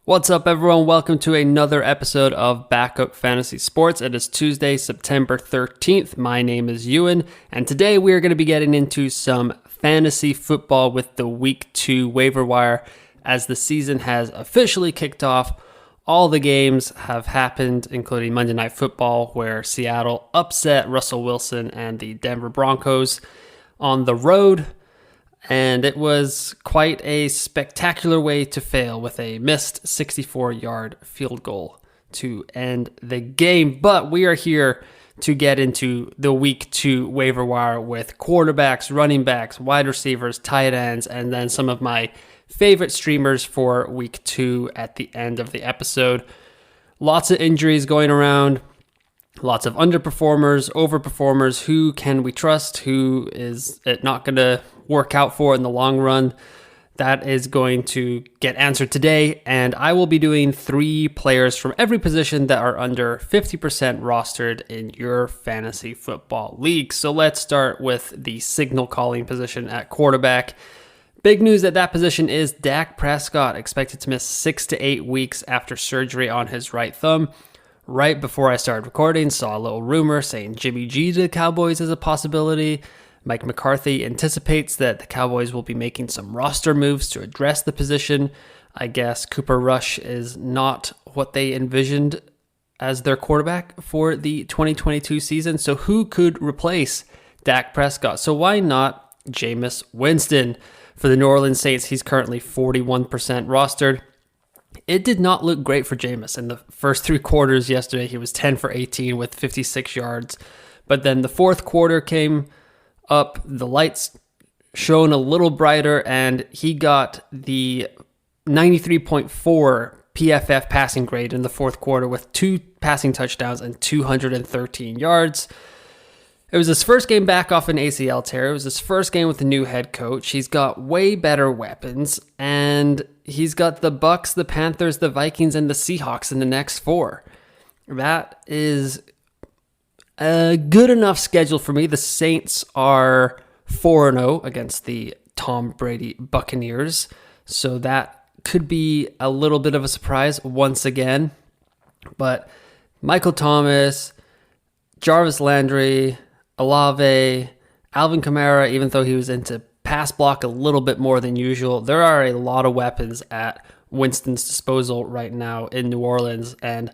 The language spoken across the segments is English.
What's up, everyone? Welcome to another episode of Backup Fantasy Sports. It is Tuesday, September 13th. My name is Ewan, and today we are going to be getting into some fantasy football with the Week 2 waiver wire as the season has officially kicked off. All the games have happened, including Monday Night Football, where Seattle upset Russell Wilson and the Denver Broncos on the road. And it was quite a spectacular way to fail with a missed 64-yard field goal to end the game. But we are here to get into the Week 2 waiver wire with quarterbacks, running backs, wide receivers, tight ends, and then some of my favorite streamers for Week 2 at the end of the episode. Lots of injuries going around. Lots of underperformers, overperformers. Who can we trust? Who is it not going to work out for in the long run? That is going to get answered today. And I will be doing 3 players from every position that are under 50% rostered in your fantasy football league. So let's start with the signal calling position at quarterback. Big news at that position is Dak Prescott expected to miss 6 to 8 weeks after surgery on his right thumb. Right before I started recording, saw a little rumor saying Jimmy G to the Cowboys is a possibility. Mike McCarthy anticipates that the Cowboys will be making some roster moves to address the position. I guess Cooper Rush is not what they envisioned as their quarterback for the 2022 season. So who could replace Dak Prescott? So why not Jameis Winston? For the New Orleans Saints, he's currently 41% rostered. It did not look great for Jameis. In the first 3 quarters yesterday, he was 10 for 18 with 56 yards. But then the fourth quarter came up, the lights shone a little brighter, and he got the 93.4 PFF passing grade in the fourth quarter with 2 passing touchdowns and 213 yards. It was his first game back off an ACL tear. It was his first game with a new head coach. He's got way better weapons, and he's got the Bucs, the Panthers, the Vikings, and the Seahawks in the next 4. That is a good enough schedule for me. The Saints are 4-0 against the Tom Brady Buccaneers, so that could be a little bit of a surprise once again. But Michael Thomas, Jarvis Landry, Olave, Alvin Kamara, even though he was into pass block a little bit more than usual, there are a lot of weapons at Winston's disposal right now in New Orleans, and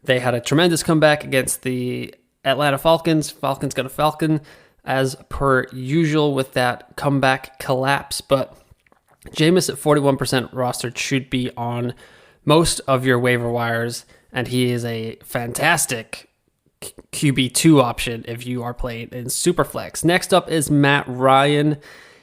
they had a tremendous comeback against the Atlanta Falcons. Falcons got a Falcon as per usual with that comeback collapse, but Jameis at 41% rostered should be on most of your waiver wires, and he is a fantastic QB2 option if you are playing in Superflex. Next up is Matt Ryan.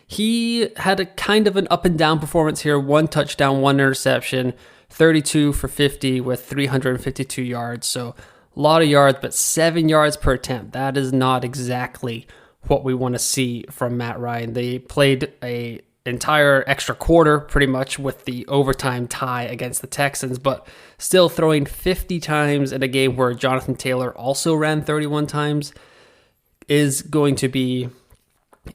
He had a kind of an up and down performance here. 1 touchdown, 1 interception, 32 for 50 with 352 yards. So a lot of yards, but 7 yards per attempt. That is not exactly what we want to see from Matt Ryan. They played a entire extra quarter pretty much with the overtime tie against the Texans, but still throwing 50 times in a game where Jonathan Taylor also ran 31 times is going to be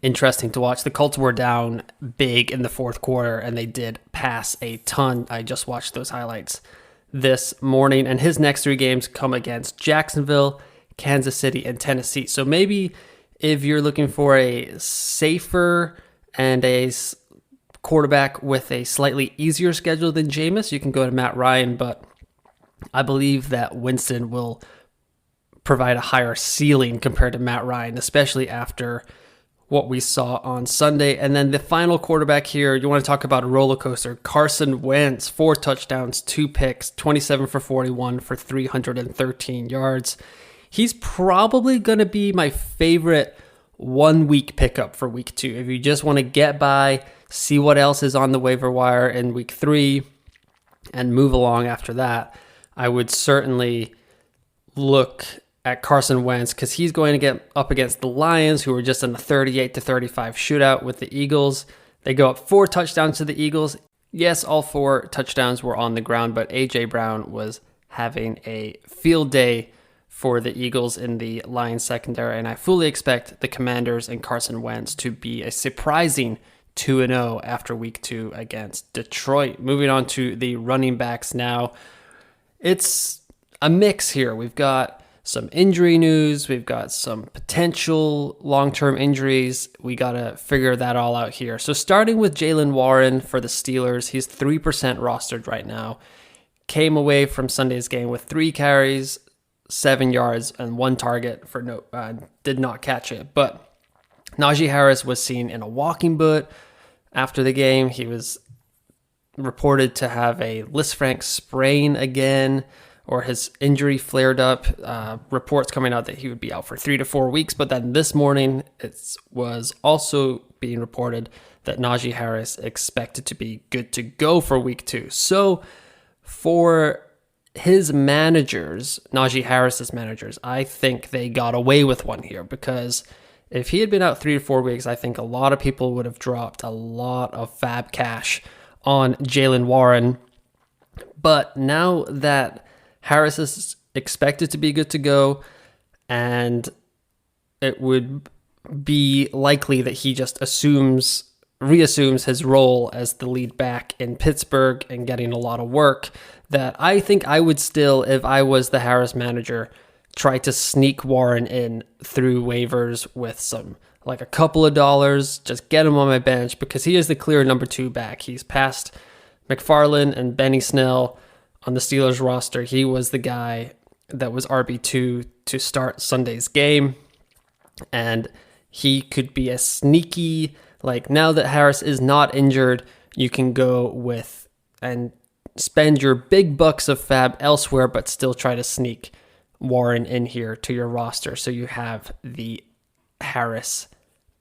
interesting to watch. The Colts were down big in the fourth quarter, and they did pass a ton. I just watched those highlights this morning, and his next 3 games come against Jacksonville, Kansas City, and Tennessee. So maybe if you're looking for a safer and a quarterback with a slightly easier schedule than Jameis, you can go to Matt Ryan, but I believe that Winston will provide a higher ceiling compared to Matt Ryan, especially after what we saw on Sunday. And then the final quarterback here, you want to talk about a roller coaster. Carson Wentz, 4 touchdowns, 2 picks, 27 for 41 for 313 yards. He's probably going to be my favorite 1-week pickup for week 2. If you just want to get by, see what else is on the waiver wire in week 3, and move along after that, I would certainly look at Carson Wentz because he's going to get up against the Lions, who are just in a 38-35 shootout with the Eagles. They go up 4 touchdowns to the Eagles. Yes, all 4 touchdowns were on the ground, but A.J. Brown was having a field day for the Eagles in the Lions secondary, and I fully expect the Commanders and Carson Wentz to be a surprising 2-0 after week 2 against Detroit. Moving on to the running backs now. It's a mix here. We've got some injury news. We've got some potential long-term injuries. We got to figure that all out here. So starting with Jaylen Warren for the Steelers, he's 3% rostered right now. Came away from Sunday's game with 3 carries, 7 yards, and 1 target for did not catch it. But Najee Harris was seen in a walking boot after the game. He was reported to have a Lisfranc sprain again, or his injury flared up. Reports coming out that he would be out for 3 to 4 weeks. But then this morning, it was also being reported that Najee Harris expected to be good to go for week 2. So for his managers, Najee Harris's managers, I think they got away with one here, because if he had been out 3 to 4 weeks, I think a lot of people would have dropped a lot of fab cash on Jaylen Warren. But now that Harris is expected to be good to go, and it would be likely that he just reassumes his role as the lead back in Pittsburgh and getting a lot of work, that I think I would still, if I was the Harris manager, try to sneak Warren in through waivers with a couple of dollars, just get him on my bench, because he is the clear number 2 back. He's past McFarland and Benny Snell on the Steelers roster. He was the guy that was RB2 to start Sunday's game, and he could be a sneaky, now that Harris is not injured, you can go with and spend your big bucks of fab elsewhere, but still try to sneak Warren in here to your roster, so you have the Harris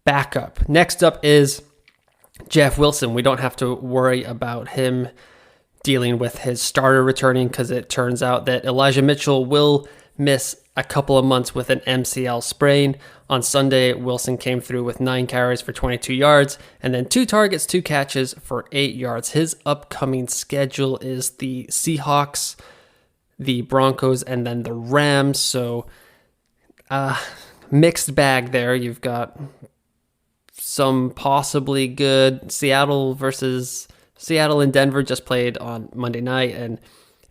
backup. Next up is Jeff Wilson. We don't have to worry about him dealing with his starter returning, because it turns out that Elijah Mitchell will miss a couple of months with an MCL sprain. On Sunday, Wilson came through with 9 carries for 22 yards, and then 2 targets, 2 catches for 8 yards. His upcoming schedule is the Seahawks, the Broncos, and then the Rams. So mixed bag there. You've got some possibly good Seattle and Denver just played on Monday night, and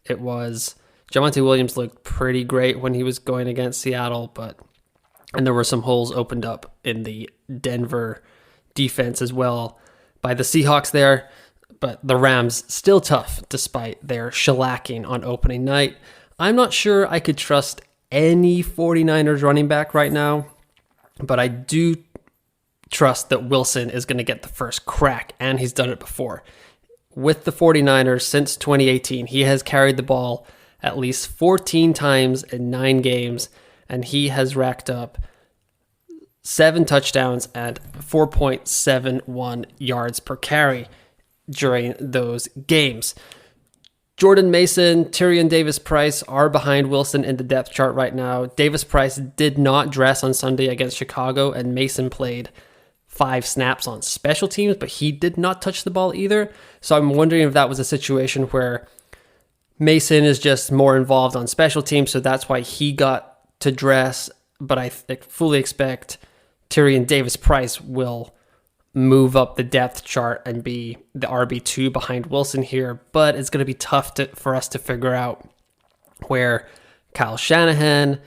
it was Javonte Williams looked pretty great when he was going against Seattle, and there were some holes opened up in the Denver defense as well by the Seahawks there. But the Rams still tough despite their shellacking on opening night. I'm not sure I could trust any 49ers running back right now, but I do trust that Wilson is going to get the first crack, and he's done it before. With the 49ers since 2018, he has carried the ball at least 14 times in 9 games, and he has racked up 7 touchdowns and 4.71 yards per carry during those games. Jordan Mason, Tyrion Davis-Price are behind Wilson in the depth chart right now. Davis-Price did not dress on Sunday against Chicago, and Mason played 5 snaps on special teams, but he did not touch the ball either. So I'm wondering if that was a situation where Mason is just more involved on special teams, so that's why he got to dress. But I fully expect Tyrion Davis-Price will move up the depth chart and be the RB2 behind Wilson here. But it's going to be tough for us to figure out where Kyle Shanahan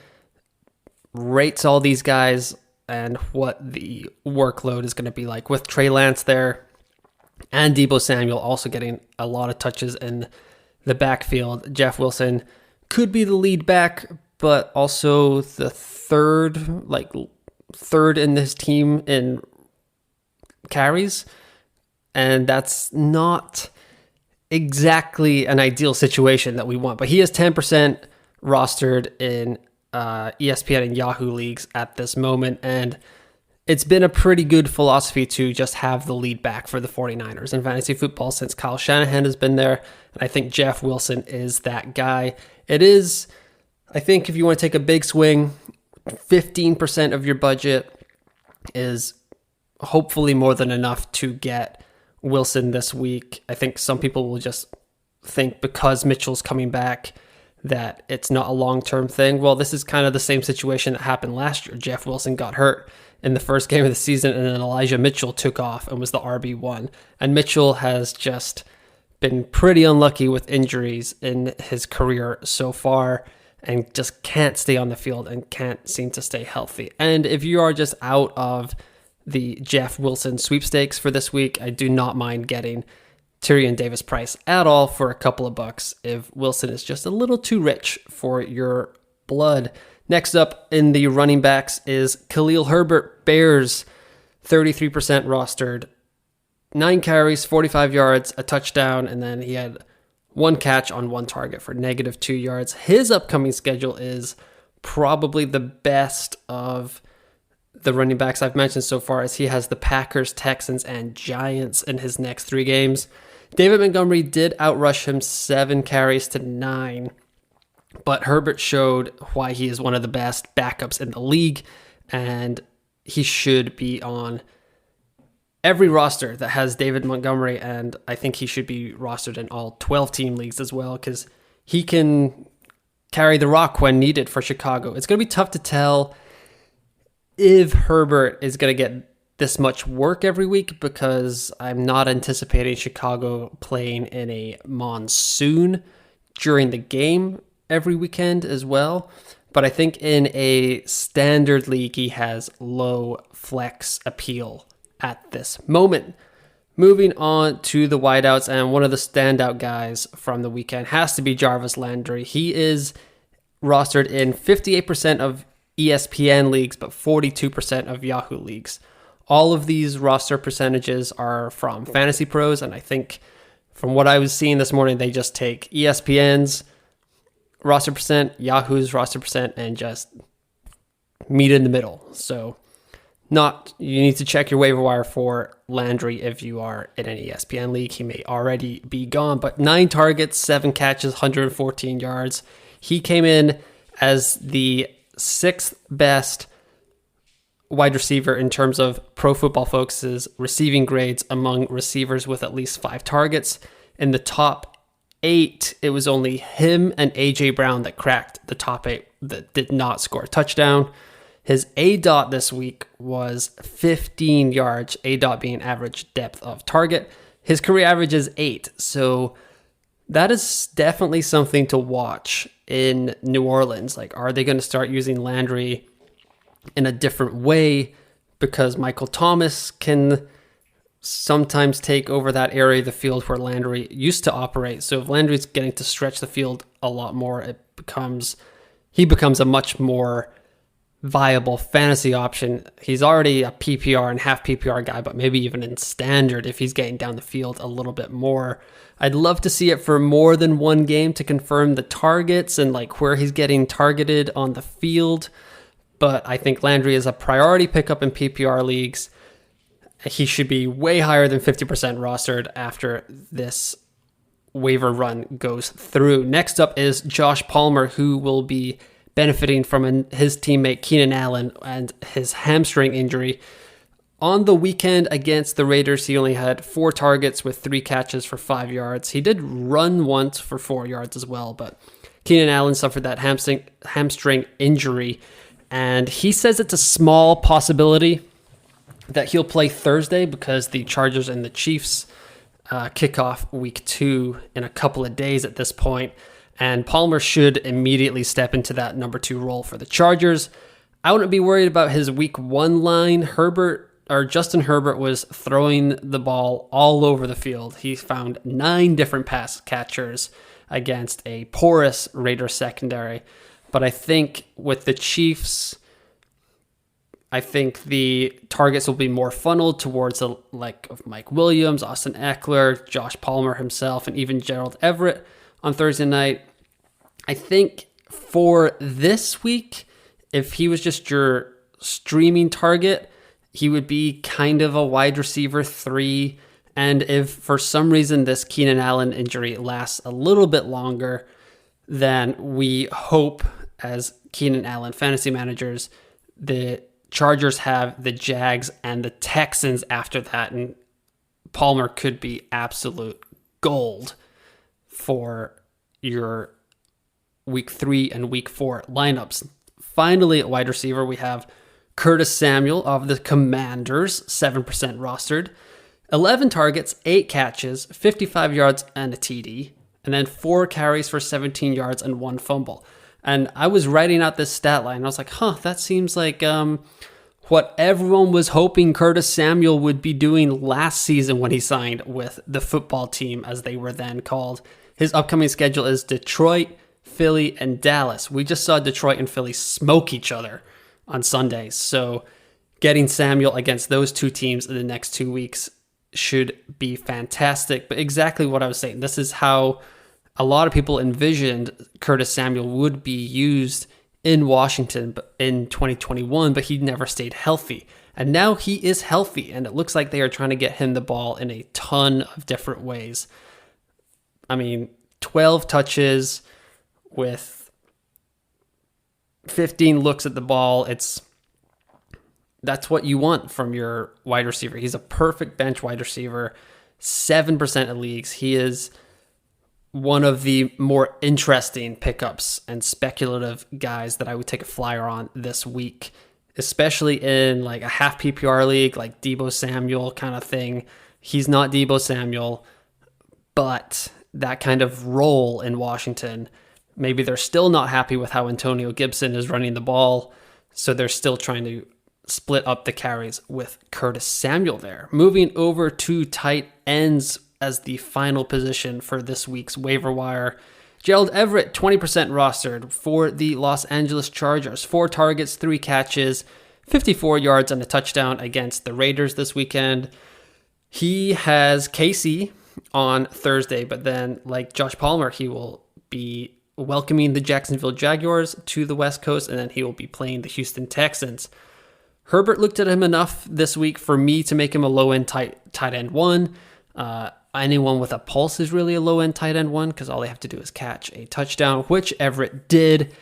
rates all these guys and what the workload is going to be like with Trey Lance there, and Deebo Samuel also getting a lot of touches in the backfield. Jeff Wilson could be the lead back, but also the third in this team in carries, and that's not exactly an ideal situation that we want. But he is 10% rostered in ESPN and Yahoo leagues at this moment, and it's been a pretty good philosophy to just have the lead back for the 49ers in fantasy football since Kyle Shanahan has been there, and I think Jeff Wilson is that guy. It is, I think if you want to take a big swing, 15% of your budget is hopefully more than enough to get Wilson this week. I think some people will just think because Mitchell's coming back that it's not a long-term thing. Well, this is kind of the same situation that happened last year. Jeff Wilson got hurt in the first game of the season, and then Elijah Mitchell took off and was the RB1. And Mitchell has just been pretty unlucky with injuries in his career so far and just can't stay on the field and can't seem to stay healthy. And if you are just out of the Jeff Wilson sweepstakes for this week, I do not mind getting Tyrion Davis-Price at all for a couple of bucks if Wilson is just a little too rich for your blood. Next up in the running backs is Khalil Herbert, Bears, 33% rostered, 9 carries, 45 yards, a touchdown, and then he had 1 catch on 1 target for -2 yards. His upcoming schedule is probably the best of the running backs I've mentioned so far, as he has the Packers, Texans, and Giants in his next 3 games. David Montgomery did outrush him 7 carries to 9, but Herbert showed why he is one of the best backups in the league, and he should be on every roster that has David Montgomery, and I think he should be rostered in all 12-team leagues as well, because he can carry the rock when needed for Chicago. It's going to be tough to tell if Herbert is going to get this much work every week, because I'm not anticipating Chicago playing in a monsoon during the game every weekend as well. But I think in a standard league, he has low flex appeal at this moment. Moving on to the wideouts, and one of the standout guys from the weekend has to be Jarvis Landry. He is rostered in 58% of ESPN leagues, but 42% of Yahoo leagues. All of these roster percentages are from Fantasy Pros, and I think from what I was seeing this morning, they just take ESPN's roster percent, Yahoo's roster percent, and just meet in the middle. So you need to check your waiver wire for Landry if you are in an ESPN league. He may already be gone, but 9 targets, 7 catches, 114 yards. He came in as the 6th best wide receiver in terms of Pro Football Focus's receiving grades among receivers with at least 5 targets. In the top 8, it was only him and A.J. Brown that cracked the top 8 that did not score a touchdown. His A-dot this week was 15 yards, A-dot being average depth of target. His career average is 8, so that is definitely something to watch in New Orleans. Like, are they going to start using Landry in a different way, because Michael Thomas can sometimes take over that area of the field where Landry used to operate? So if Landry's getting to stretch the field a lot more, he becomes a much more viable fantasy option. He's already a PPR and half PPR guy, but maybe even in standard if he's getting down the field a little bit more. I'd love to see it for more than one game to confirm the targets and like where he's getting targeted on the field. But I think Landry is a priority pickup in PPR leagues. He should be way higher than 50% rostered after this waiver run goes through. Next up is Josh Palmer, who will be benefiting from his teammate Keenan Allen and his hamstring injury. On the weekend against the Raiders, he only had 4 targets with 3 catches for 5 yards. He did run once for 4 yards as well, but Keenan Allen suffered that hamstring injury, and he says it's a small possibility that he'll play Thursday because the Chargers and the Chiefs kick off week 2 in a couple of days at this point, and Palmer should immediately step into that number 2 role for the Chargers. I wouldn't be worried about his week 1 line. Justin Herbert was throwing the ball all over the field. He found 9 different pass catchers against a porous Raiders secondary. But I think with the Chiefs, I think the targets will be more funneled towards the like of Mike Williams, Austin Eckler, Josh Palmer himself, and even Gerald Everett on Thursday night. I think for this week, if he was just your streaming target, he would be kind of a wide receiver 3. And if for some reason this Keenan Allen injury lasts a little bit longer than we hope as Keenan Allen fantasy managers, the Chargers have the Jags and the Texans after that, and Palmer could be absolute gold for your week 3 and week 4 lineups. Finally, at wide receiver, we have Curtis Samuel of the Commanders, 7% rostered. 11 targets, 8 catches, 55 yards, and a TD. And then 4 carries for 17 yards and 1 fumble. And I was writing out this stat line. I was like, that seems like what everyone was hoping Curtis Samuel would be doing last season when he signed with the football team, as they were then called. His upcoming schedule is Detroit, Philly, and Dallas. We just saw Detroit and Philly smoke each other on Sundays. So getting Samuel against those 2 teams in the next 2 weeks should be fantastic. But exactly what I was saying, this is how a lot of people envisioned Curtis Samuel would be used in Washington in 2021, but he never stayed healthy. And now he is healthy, and it looks like they are trying to get him the ball in a ton of different ways. 12 touches with 15 looks at the ball. That's what you want from your wide receiver. He's a perfect bench wide receiver, 7% of leagues. He is one of the more interesting pickups and speculative guys that I would take a flyer on this week, especially in like a half PPR league, like Deebo Samuel kind of thing. He's not Deebo Samuel, but that kind of role in Washington, maybe they're still not happy with how Antonio Gibson is running the ball, so they're still trying to split up the carries with Curtis Samuel there. Moving over to tight ends as the final position for this week's waiver wire. Gerald Everett, 20% rostered for the Los Angeles Chargers. 4 targets, 3 catches, 54 yards, and a touchdown against the Raiders this weekend. He has KC on Thursday, but then, like Josh Palmer, he will be welcoming the Jacksonville Jaguars to the West Coast, and then he will be playing the Houston Texans. Herbert looked at him enough this week for me to make him a low-end tight end 1. Anyone with a pulse is really a low-end tight end 1 because all they have to do is catch a touchdown, which Everett did.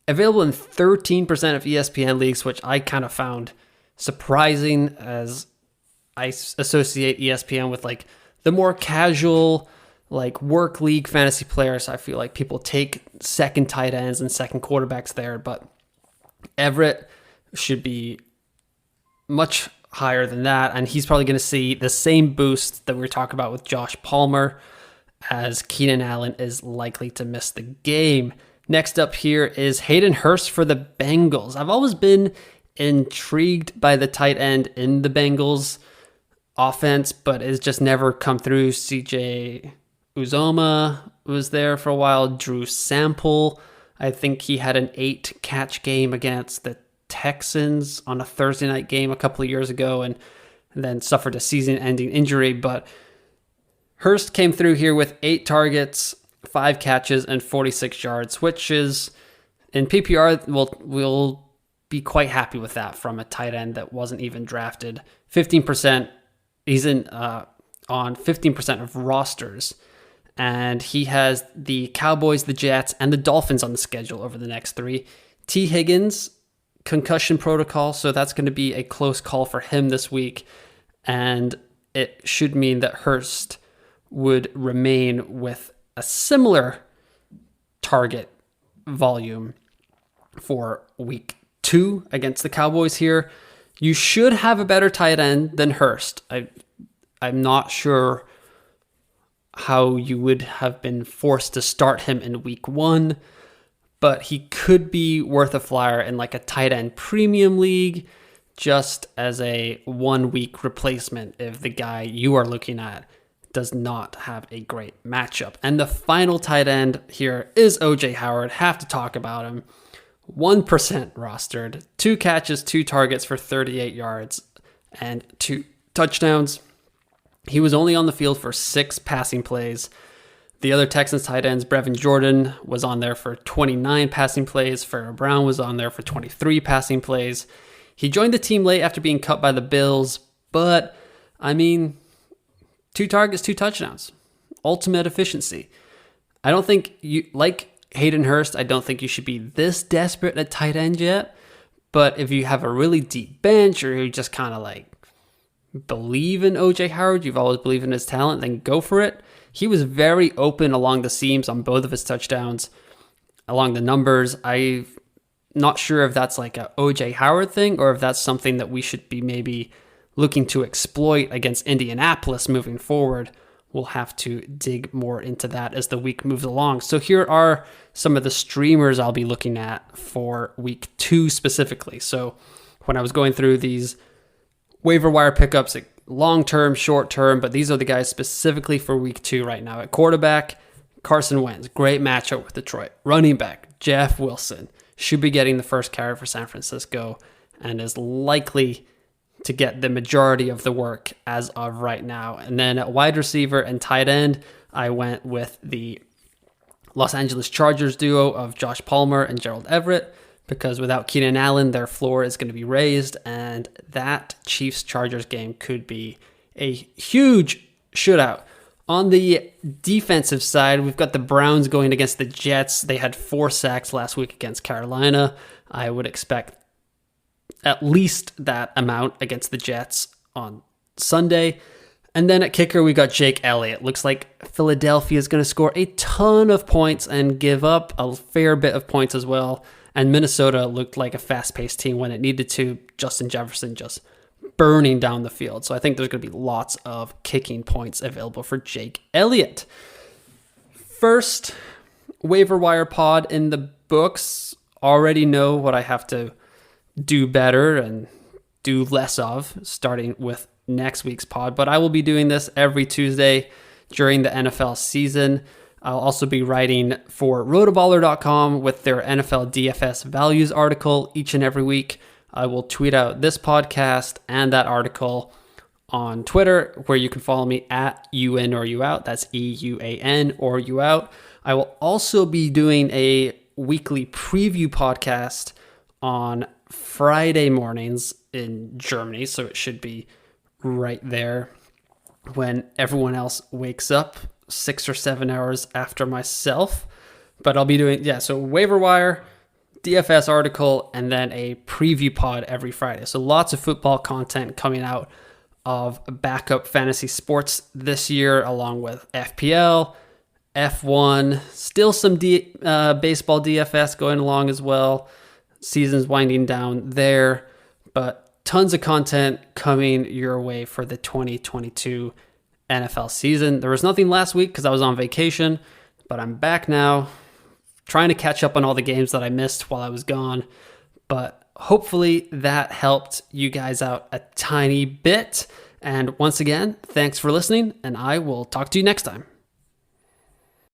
Available in 13% of ESPN leagues, which I kind of found surprising, as I associate ESPN with like the more casual, like work league fantasy players. I feel like people take second tight ends and second quarterbacks there, but Everett should be much higher than that, and he's probably going to see the same boost that we were talking about with Josh Palmer, as Keenan Allen is likely to miss the game. Next up here is Hayden Hurst for the Bengals. I've always been intrigued by the tight end in the Bengals offense, but it's just never come through. CJ Uzoma was there for a while. Drew Sample, I think he had an 8-catch game against the Texans on a Thursday night game a couple of years ago, and then suffered a season-ending injury. But Hurst came through here with 8 targets, 5 catches, and 46 yards, which is, in PPR, we'll be quite happy with that from a tight end that wasn't even drafted. 15%, he's on 15% of rosters, and he has the Cowboys, the Jets, and the Dolphins on the schedule over the next 3. T. Higgins, concussion protocol, so that's going to be a close call for him this week, and it should mean that Hurst would remain with a similar target volume for week 2 against the Cowboys here. You should have a better tight end than Hurst. I'm not sure how you would have been forced to start him in week 1, but he could be worth a flyer in like a tight end premium league, just as a 1-week replacement if the guy you are looking at does not have a great matchup. And the final tight end here is OJ Howard. Have to talk about him. 1% rostered, 2 catches, 2 targets for 38 yards and 2 touchdowns. He was only on the field for 6 passing plays. The other Texans tight ends, Brevin Jordan was on there for 29 passing plays. Pharaoh Brown was on there for 23 passing plays. He joined the team late after being cut by the Bills, but 2 targets, 2 touchdowns. Ultimate efficiency. I don't think you, like Hayden Hurst, I don't think you should be this desperate at tight end yet. But if you have a really deep bench, or you just kind of like believe in OJ Howard, you've always believed in his talent, then go for it. He was very open along the seams on both of his touchdowns. along the numbers. I'm not sure if that's like a OJ Howard thing or if that's something that we should be maybe looking to exploit against Indianapolis moving forward. We'll have to dig more into that as the week moves along. So here are some of the streamers I'll be looking at for week 2 specifically. So when I was going through these waiver wire pickups, like long-term, short-term, but these are the guys specifically for week 2 right now. At quarterback, Carson Wentz, great matchup with Detroit. Running back, Jeff Wilson, should be getting the first carry for San Francisco and is likely to get the majority of the work as of right now. And then at wide receiver and tight end, I went with the Los Angeles Chargers duo of Josh Palmer and Gerald Everett, because without Keenan Allen, their floor is going to be raised, and that Chiefs-Chargers game could be a huge shootout. On the defensive side, we've got the Browns going against the Jets. They had 4 sacks last week against Carolina. I would expect at least that amount against the Jets on Sunday. And then at kicker, we got Jake Elliott. Looks like Philadelphia is going to score a ton of points and give up a fair bit of points as well. And Minnesota looked like a fast-paced team when it needed to. Justin Jefferson just burning down the field. So I think there's going to be lots of kicking points available for Jake Elliott. First waiver wire pod in the books. Already know what I have to do better and do less of, starting with next week's pod. But I will be doing this every Tuesday during the NFL season. I'll also be writing for rotoballer.com with their NFL DFS values article each and every week. I will tweet out this podcast and that article on Twitter, where you can follow me at UN or you out. That's EUAN or you out. I will also be doing a weekly preview podcast on Friday mornings in Germany, so it should be right there when everyone else wakes up 6 or 7 hours after myself. But I'll be doing, so waiver wire, DFS article, and then a preview pod every Friday. So lots of football content coming out of Backup Fantasy Sports this year, along with FPL, F1, still some baseball DFS going along as well. Season's winding down there, but tons of content coming your way for the 2022 NFL season. There was nothing last week because I was on vacation, but I'm back now, trying to catch up on all the games that I missed while I was gone. But hopefully that helped you guys out a tiny bit. And once again, thanks for listening, and I will talk to you next time.